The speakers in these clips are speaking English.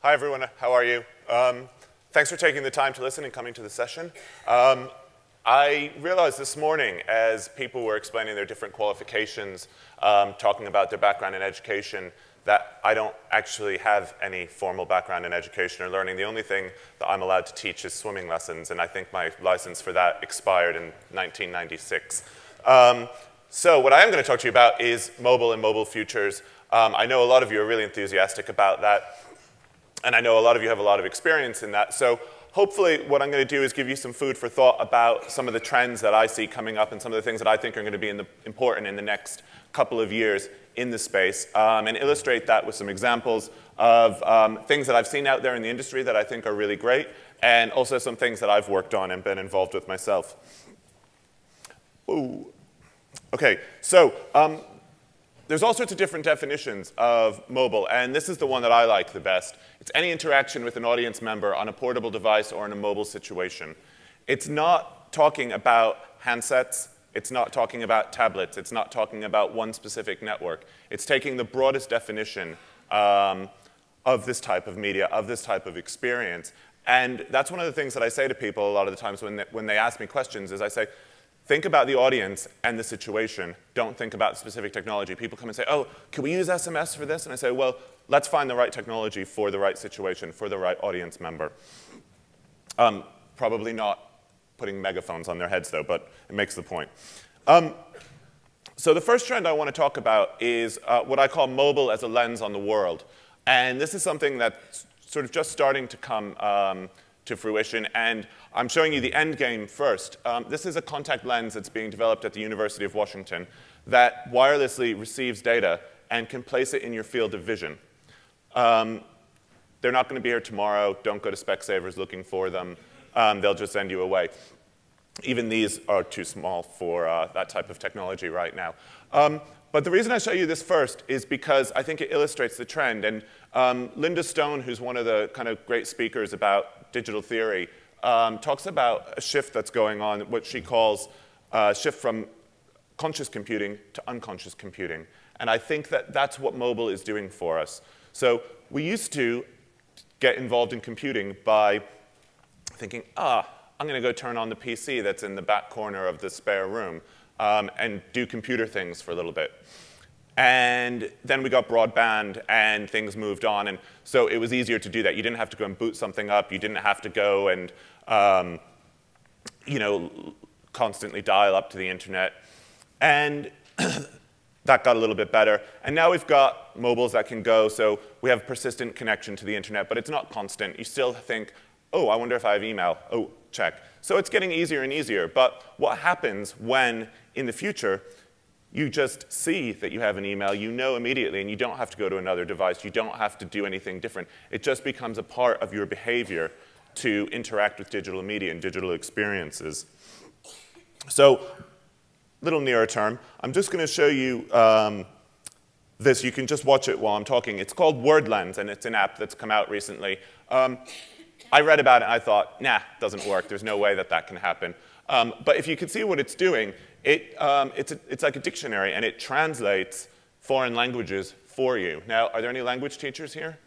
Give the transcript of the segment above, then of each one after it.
Hi, everyone. How are you? Thanks for taking the time to listen and coming to the session. I realized this morning, as people were explaining their different qualifications, talking about their background in education, that I don't actually have any formal background in education or learning. The only thing that I'm allowed to teach is swimming lessons, and I think my license for that expired in 1996. So what I am going to talk to you about is mobile and mobile futures. I know a lot of you are really enthusiastic about that, and I know a lot of you have a lot of experience in that. So hopefully what I'm going to do is give you some food for thought about some of the trends that I see coming up and some of the things that I think are going to be important in the next couple of years in the space, and illustrate that with some examples of things that I've seen out there in the industry that I think are really great, and also some things that I've worked on and been involved with myself. Ooh. Okay, so there's all sorts of different definitions of mobile, and this is the one that I like the best. It's any interaction with an audience member on a portable device or in a mobile situation. It's not talking about handsets. It's not talking about tablets. It's not talking about one specific network. It's taking the broadest definition of this type of media, of this type of experience. And that's one of the things that I say to people a lot of the times when they ask me questions is I say, think about the audience and the situation. Don't think about specific technology. People come and say, oh, can we use SMS for this? And I say, well, let's find the right technology for the right situation, for the right audience member. Probably not putting megaphones on their heads, though, but it makes the point. So the first trend I want to talk about is what I call mobile as a lens on the world. And this is something that's sort of just starting to come to fruition, and I'm showing you the end game first. This is a contact lens that's being developed at the University of Washington that wirelessly receives data and can place it in your field of vision. They're not going to be here tomorrow. Don't go to Specsavers looking for them. They'll just send you away. Even these are too small for that type of technology right now. But the reason I show you this first is because I think it illustrates the trend. And Linda Stone, who's one of the kind of great speakers about digital theory, talks about a shift that's going on, what she calls a shift from conscious computing to unconscious computing. And I think that that's what mobile is doing for us. So we used to get involved in computing by thinking, I'm going to go turn on the PC that's in the back corner of the spare room and do computer things for a little bit. And then we got broadband, and things moved on. And so it was easier to do that. You didn't have to go and boot something up. You didn't have to go and constantly dial up to the internet. And that got a little bit better. And now we've got mobiles that can go. So we have persistent connection to the internet, but it's not constant. You still think, oh, I wonder if I have email. Oh, check. So it's getting easier and easier. But what happens when, in the future, you just see that you have an email, you know immediately, and you don't have to go to another device. You don't have to do anything different. It just becomes a part of your behavior to interact with digital media and digital experiences. So, a little nearer term, I'm just going to show you this. You can just watch it while I'm talking. It's called WordLens, and it's an app that's come out recently. I read about it, and I thought, nah, it doesn't work. There's no way that that can happen. But if you can see what it's doing, it's like a dictionary, and it translates foreign languages for you. Now, are there any language teachers here?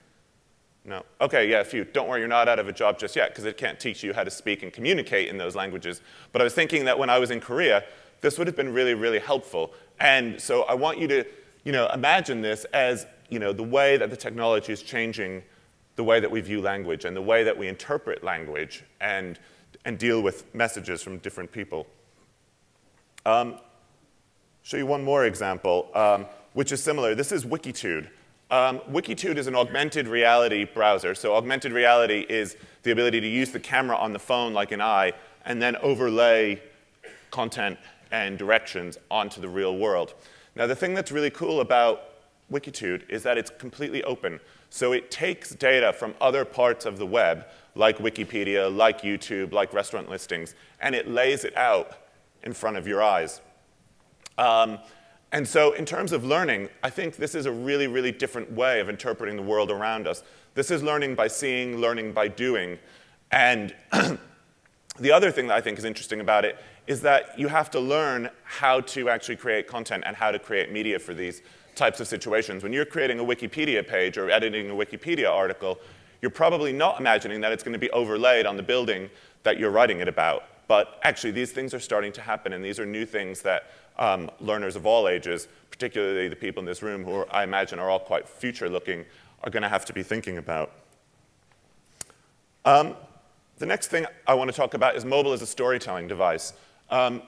No? OK, yeah, a few. Don't worry, you're not out of a job just yet, because it can't teach you how to speak and communicate in those languages. But I was thinking that when I was in Korea, this would have been really, really helpful. And so I want you to imagine this as the way that the technology is changing the way that we view language and the way that we interpret language and deal with messages from different people. Show you one more example, which is similar. This is Wikitude. Wikitude is an augmented reality browser. So augmented reality is the ability to use the camera on the phone like an eye and then overlay content and directions onto the real world. Now, the thing that's really cool about Wikitude is that it's completely open. So it takes data from other parts of the web, like Wikipedia, like YouTube, like restaurant listings, and it lays it out in front of your eyes. And so in terms of learning, I think this is a really, really different way of interpreting the world around us. This is learning by seeing, learning by doing. And the other thing that I think is interesting about it is that you have to learn how to actually create content and how to create media for these types of situations. When you're creating a Wikipedia page or editing a Wikipedia article, you're probably not imagining that it's going to be overlaid on the building that you're writing it about. But actually, these things are starting to happen, and these are new things that learners of all ages, particularly the people in this room who I imagine are all quite future-looking, are going to have to be thinking about. The next thing I want to talk about is mobile as a storytelling device.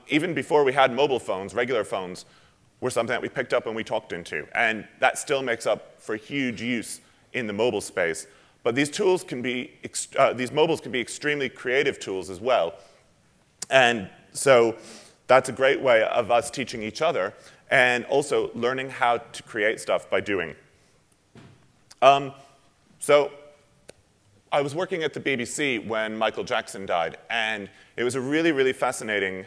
Even before we had mobile phones, regular phones were something that we picked up and we talked into, and that still makes up for huge use in the mobile space. But these tools can be, these mobiles can be extremely creative tools as well. And so that's a great way of us teaching each other and also learning how to create stuff by doing. So I was working at the BBC when Michael Jackson died, and it was a really, really fascinating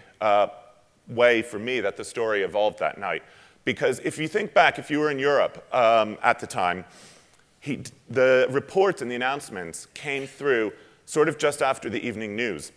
way for me that the story evolved that night. Because if you think back, if you were in Europe at the time, the reports and the announcements came through sort of just after the evening news.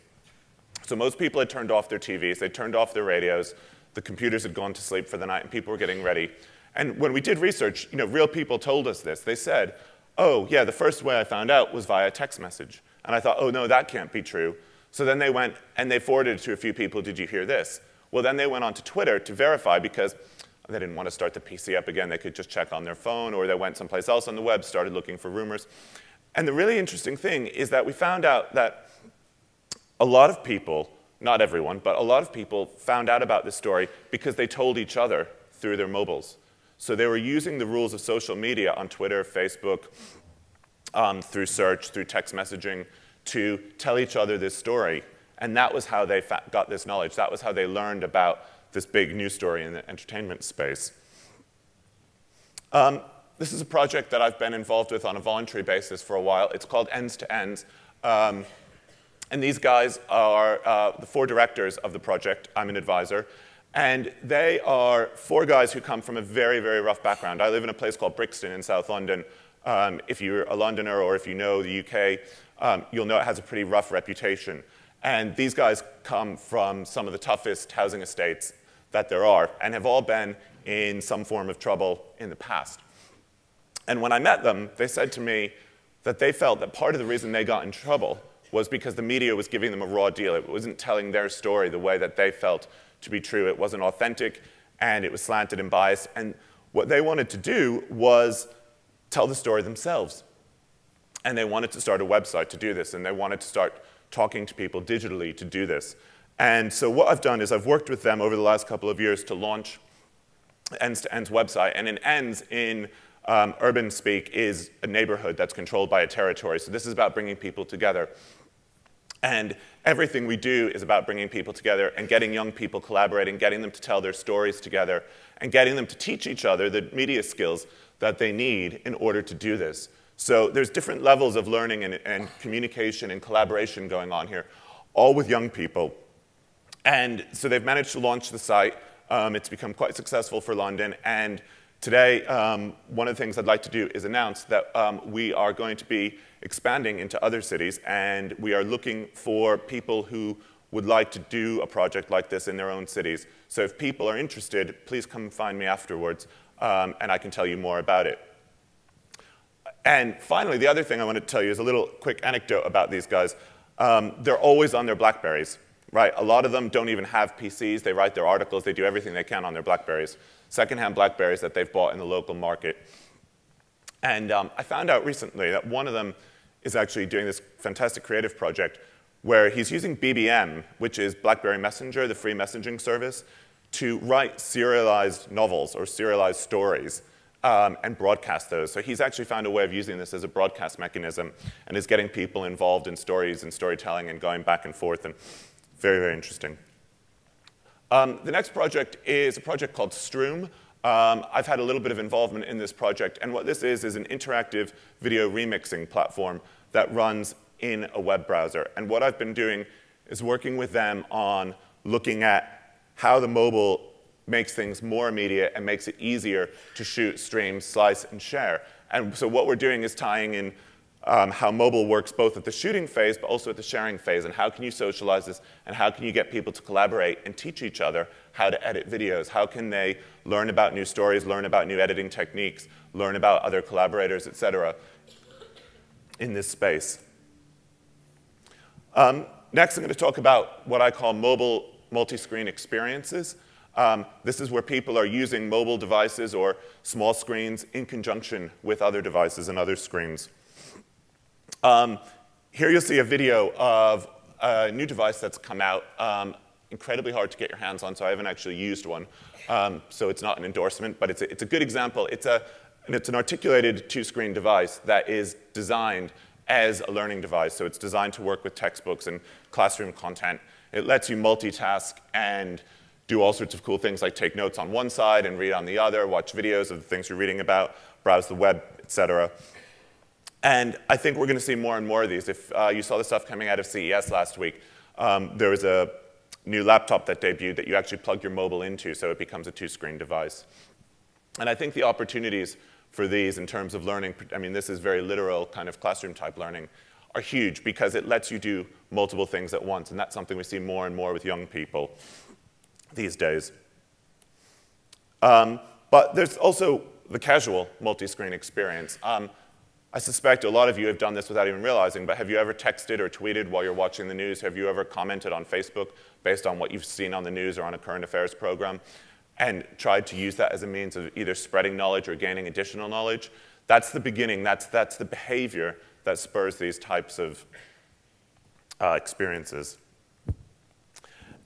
So most people had turned off their TVs, they turned off their radios, the computers had gone to sleep for the night, and people were getting ready. And when we did research, real people told us this. They said, oh, yeah, the first way I found out was via text message. And I thought, oh, no, that can't be true. So then they went and they forwarded it to a few people, did you hear this? Well, then they went on to Twitter to verify because they didn't want to start the PC up again. They could just check on their phone, or they went someplace else on the web, started looking for rumors. And the really interesting thing is that we found out that a lot of people, not everyone, but a lot of people found out about this story because they told each other through their mobiles. So they were using the rules of social media on Twitter, Facebook, through search, through text messaging, to tell each other this story. And that was how they got this knowledge. That was how they learned about this big news story in the entertainment space. This is a project that I've been involved with on a voluntary basis for a while. It's called Ends to Ends. And these guys are the 4 directors of the project. I'm an advisor. And they are 4 guys who come from a very, very rough background. I live in a place called Brixton in South London. If you're a Londoner or if you know the UK, you'll know it has a pretty rough reputation. And these guys come from some of the toughest housing estates that there are and have all been in some form of trouble in the past. And when I met them, they said to me that they felt that part of the reason they got in trouble was because the media was giving them a raw deal. It wasn't telling their story the way that they felt to be true. It wasn't authentic, and it was slanted and biased. And what they wanted to do was tell the story themselves. And they wanted to start a website to do this, and they wanted to start talking to people digitally to do this. And so what I've done is I've worked with them over the last couple of years to launch Ends to Ends website. And in Ends, in urban speak, is a neighborhood that's controlled by a territory. So this is about bringing people together. And everything we do is about bringing people together and getting young people collaborating, getting them to tell their stories together, and getting them to teach each other the media skills that they need in order to do this. So there's different levels of learning and communication and collaboration going on here, all with young people. And so they've managed to launch the site. It's become quite successful for London. And today, one of the things I'd like to do is announce that we are going to be expanding into other cities, and we are looking for people who would like to do a project like this in their own cities. So if people are interested, please come find me afterwards, and I can tell you more about it. And finally, the other thing I want to tell you is a little quick anecdote about these guys. They're always on their BlackBerries, right? A lot of them don't even have PCs. They write their articles. They do everything they can on their BlackBerries, secondhand BlackBerries that they've bought in the local market. And I found out recently that one of them is actually doing this fantastic creative project where he's using BBM, which is BlackBerry Messenger, the free messaging service, to write serialized novels or serialized stories and broadcast those. So he's actually found a way of using this as a broadcast mechanism and is getting people involved in stories and storytelling and going back and forth, and very, very interesting. The next project is a project called Stroom. I've had a little bit of involvement in this project, and what this is an interactive video remixing platform that runs in a web browser. And what I've been doing is working with them on looking at how the mobile makes things more immediate and makes it easier to shoot, stream, slice, and share. And so what we're doing is tying in how mobile works both at the shooting phase but also at the sharing phase, and how can you socialize this, and how can you get people to collaborate and teach each other how to edit videos? How can they learn about new stories, learn about new editing techniques, learn about other collaborators, etc. in this space. Next, I'm going to talk about what I call mobile multi-screen experiences. This is where people are using mobile devices or small screens in conjunction with other devices and other screens. Here you'll see a video of a new device that's come out. Incredibly hard to get your hands on, so I haven't actually used one. So it's not an endorsement, but it's a good example. It's an articulated two-screen device that is designed as a learning device. So it's designed to work with textbooks and classroom content. It lets you multitask and do all sorts of cool things like take notes on one side and read on the other, watch videos of the things you're reading about, browse the web, etc. And I think we're going to see more and more of these. If you saw the stuff coming out of CES last week, there was a new laptop that debuted that you actually plug your mobile into, so it becomes a two-screen device. And I think the opportunities for these in terms of learning, I mean, this is very literal kind of classroom-type learning, are huge because it lets you do multiple things at once, and that's something we see more and more with young people these days. But there's also the casual multi-screen experience. I suspect a lot of you have done this without even realizing, but have you ever texted or tweeted while you're watching the news? Have you ever commented on Facebook based on what you've seen on the news or on a current affairs program and tried to use that as a means of either spreading knowledge or gaining additional knowledge? That's the beginning. That's the behavior that spurs these types of experiences.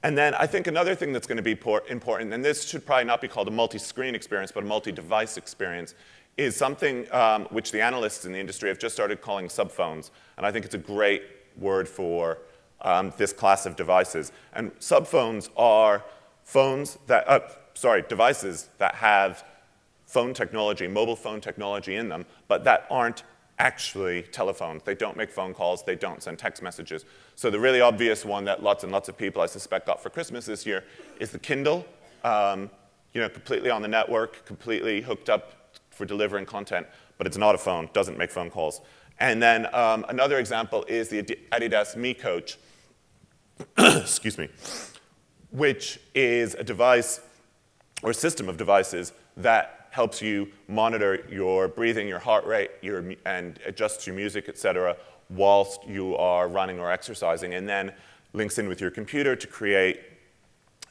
And then I think another thing that's going to be important, and this should probably not be called a multi-screen experience, but a multi-device experience, is something which the analysts in the industry have just started calling subphones. And I think it's a great word for this class of devices. And subphones are devices that have phone technology, mobile phone technology in them, but that aren't actually telephones. They don't make phone calls. They don't send text messages. So the really obvious one that lots and lots of people, I suspect, got for Christmas this year is the Kindle, completely on the network, completely hooked up for delivering content, but it's not a phone, doesn't make phone calls. And then another example is the Adidas Mi Coach, excuse me, which is a device or a system of devices that helps you monitor your breathing, your heart rate, and adjusts your music, etc., whilst you are running or exercising, and then links in with your computer to create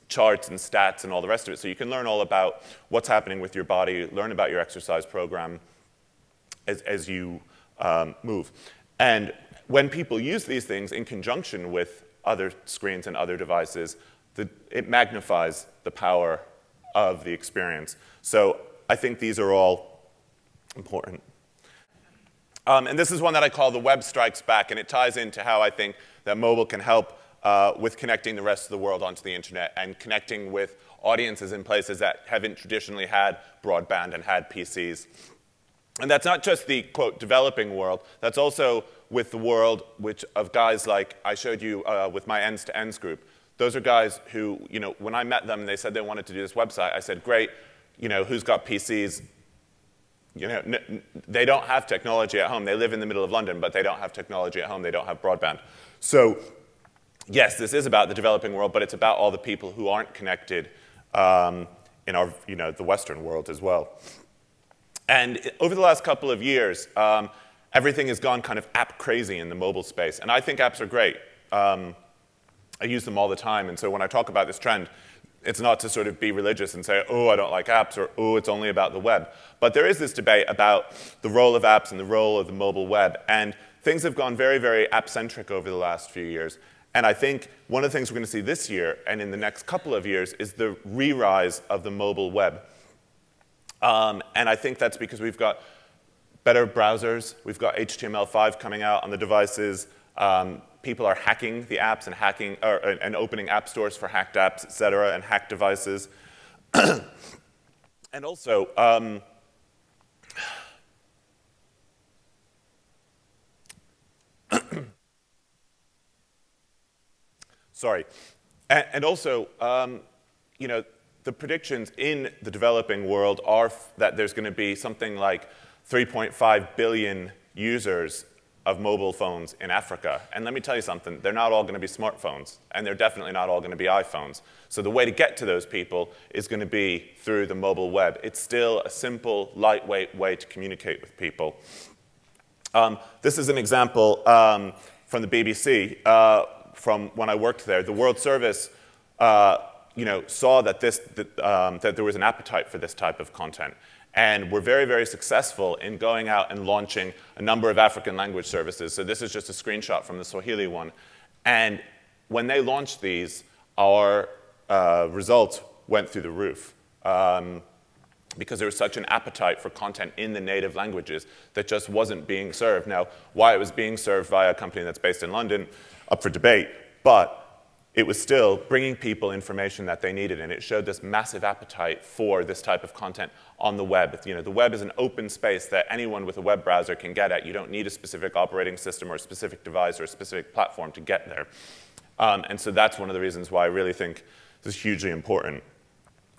charts and stats and all the rest of it. So you can learn all about what's happening with your body, learn about your exercise program as you move. And when people use these things in conjunction with other screens and other devices, it magnifies the power of the experience. So I think these are all important. And this is one that I call the web strikes back, and it ties into how I think that mobile can help with connecting the rest of the world onto the internet and connecting with audiences in places that haven't traditionally had broadband and had PCs. And that's not just the, quote, developing world. That's also with the world of guys like I showed you with my Ends to Ends group. Those are guys who, when I met them and they said they wanted to do this website, I said, great, who's got PCs? They don't have technology at home. They live in the middle of London, but they don't have technology at home. They don't have broadband. So yes, this is about the developing world, but it's about all the people who aren't connected in our, the Western world as well. And over the last couple of years, everything has gone kind of app crazy in the mobile space. And I think apps are great. I use them all the time. And so when I talk about this trend, it's not to sort of be religious and say, oh, I don't like apps, or oh, it's only about the web. But there is this debate about the role of apps and the role of the mobile web. And things have gone very, very app-centric over the last few years. And I think one of the things we're going to see this year and in the next couple of years is the re-rise of the mobile web. And I think that's because we've got better browsers. We've got HTML5 coming out on the devices. People are hacking the apps and opening app stores for hacked apps, et cetera, and hacked devices. And also, sorry. And also, the predictions in the developing world are that there's going to be something like 3.5 billion users of mobile phones in Africa. And let me tell you something, they're not all going to be smartphones, and they're definitely not all going to be iPhones. So the way to get to those people is going to be through the mobile web. It's still a simple, lightweight way to communicate with people. This is an example from the BBC, from when I worked there. The World Service saw that, that there was an appetite for this type of content. And were very, very successful in going out and launching a number of African language services. So this is just a screenshot from the Swahili one. And when they launched these, our results went through the roof. Because there was such an appetite for content in the native languages that just wasn't being served. Now, why it was being served via a company that's based in London, up for debate, but it was still bringing people information that they needed, and it showed this massive appetite for this type of content on the web. The web is an open space that anyone with a web browser can get at. You don't need a specific operating system or a specific device or a specific platform to get there. And so that's one of the reasons why I really think this is hugely important.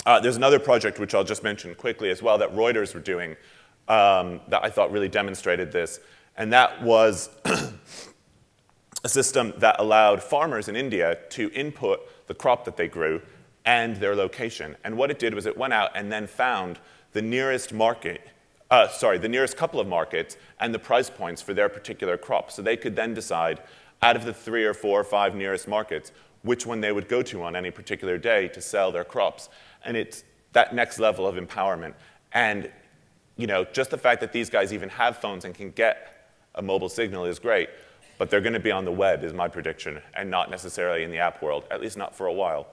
There's another project, which I'll just mention quickly as well, that Reuters were doing that I thought really demonstrated this, and that was a system that allowed farmers in India to input the crop that they grew and their location. And what it did was it went out and then found the nearest market, the nearest couple of markets and the price points for their particular crop. So they could then decide, out of the 3 or 4 or 5 nearest markets, which one they would go to on any particular day to sell their crops. And it's that next level of empowerment. And just the fact that these guys even have phones and can get a mobile signal is great. But they're going to be on the web, is my prediction, and not necessarily in the app world, at least not for a while.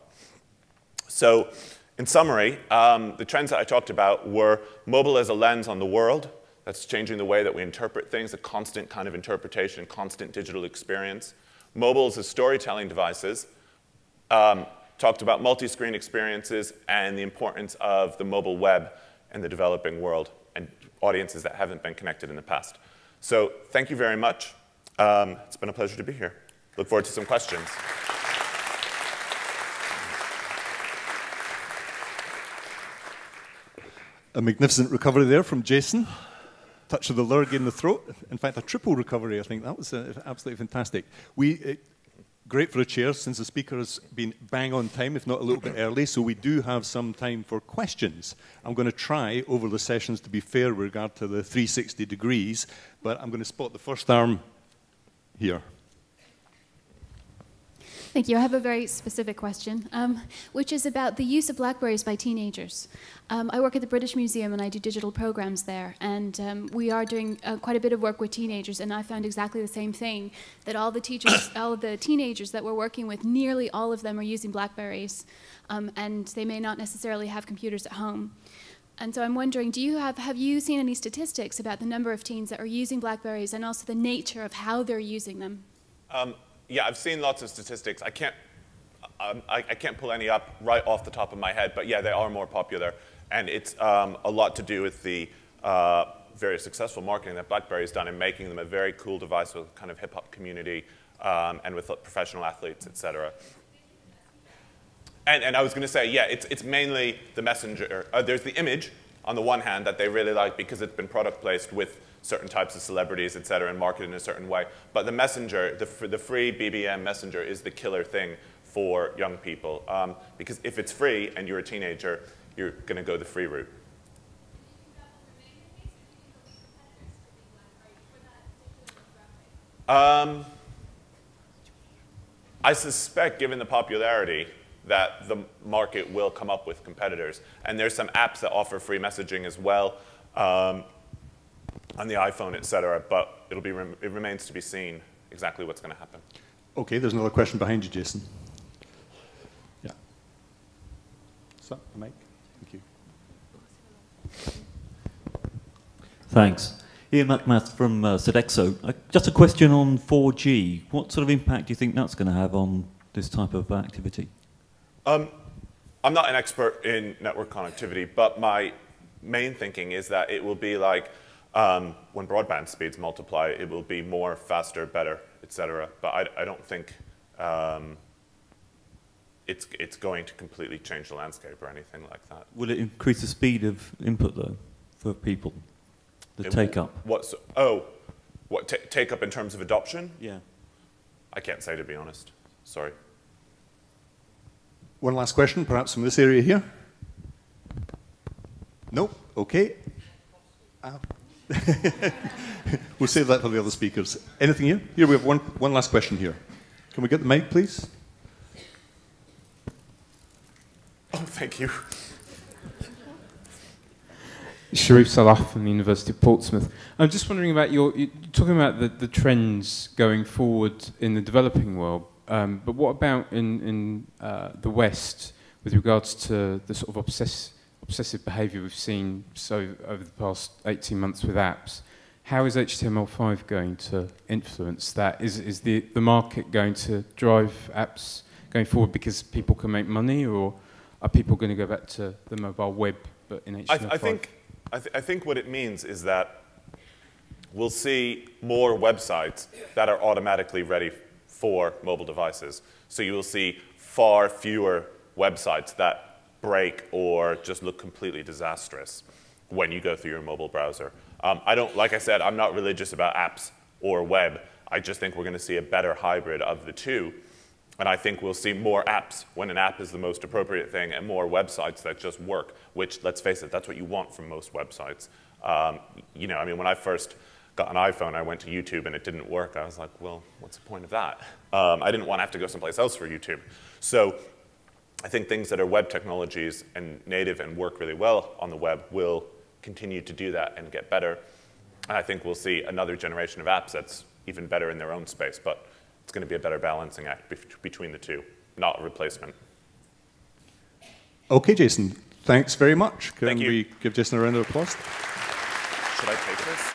So in summary, the trends that I talked about were mobile as a lens on the world. That's changing the way that we interpret things, a constant kind of interpretation, constant digital experience. Mobiles as storytelling devices. Talked about multi-screen experiences and the importance of the mobile web in the developing world and audiences that haven't been connected in the past. So thank you very much. It's been a pleasure to be here. Look forward to some questions. A magnificent recovery there from Jason. Touch of the lurg in the throat. In fact, a triple recovery, I think. That was absolutely fantastic. Great for a chair, since the speaker has been bang on time, if not a little bit early, so we do have some time for questions. I'm going to try, over the sessions, to be fair with regard to the 360 degrees, but I'm going to spot the first arm here. Thank you. I have a very specific question, which is about the use of BlackBerries by teenagers. I work at the British Museum and I do digital programs there, and we are doing quite a bit of work with teenagers, and I found exactly the same thing, that all the teenagers that we're working with, nearly all of them are using BlackBerries, and they may not necessarily have computers at home. And so I'm wondering, have you seen any statistics about the number of teens that are using BlackBerries and also the nature of how they're using them? Yeah, I've seen lots of statistics. I can't pull any up right off the top of my head, but yeah, they are more popular. And it's a lot to do with the very successful marketing that BlackBerry's done in making them a very cool device with kind of hip-hop community and with professional athletes, et cetera. And I was going to say, yeah, it's mainly the messenger. There's the image, on the one hand, that they really like because it's been product placed with certain types of celebrities, et cetera, and marketed in a certain way. But the messenger, the free BBM messenger is the killer thing for young people. Because if it's free and you're a teenager, you're going to go the free route. I suspect, given the popularity, that the market will come up with competitors. And there's some apps that offer free messaging as well on the iPhone, et cetera. But it remains to be seen exactly what's going to happen. OK, there's another question behind you, Jason. Yeah. So, Mike, thank you. Thanks. Ian McMath from Sodexo. Just a question on 4G. What sort of impact do you think that's going to have on this type of activity? I'm not an expert in network connectivity, but my main thinking is that it will be like when broadband speeds multiply, it will be more, faster, better, et cetera. But I don't think it's going to completely change the landscape or anything like that. Will it increase the speed of input, though, for people? The take-up? Take-up in terms of adoption? Yeah. I can't say, to be honest. Sorry. One last question, perhaps from this area here. No? OK. We'll save that for the other speakers. Anything here? Here, we have one last question here. Can we get the mic, please? Oh, thank you. Sharif Salah from the University of Portsmouth. I'm just wondering about you're talking about the trends going forward in the developing world, but what about in the West with regards to the sort of obsessive behaviour we've seen over the past 18 months with apps? How is HTML5 going to influence that? Is the market going to drive apps going forward because people can make money, or are people going to go back to the mobile web but in HTML5? I think what it means is that we'll see more websites that are automatically ready for mobile devices. So you will see far fewer websites that break or just look completely disastrous when you go through your mobile browser. Like I said, I'm not religious about apps or web. I just think we're going to see a better hybrid of the two. And I think we'll see more apps when an app is the most appropriate thing, and more websites that just work, which, let's face it, that's what you want from most websites. You know, I mean, when I first got an iPhone, I went to YouTube and it didn't work. I was like, well, what's the point of that? I didn't want to have to go someplace else for YouTube. So I think things that are web technologies and native and work really well on the web will continue to do that and get better. And I think we'll see another generation of apps that's even better in their own space. But it's going to be a better balancing act between the two, not a replacement. OK, Jason. Thanks very much. Thank you. Can we give Jason a round of applause? Should I take this?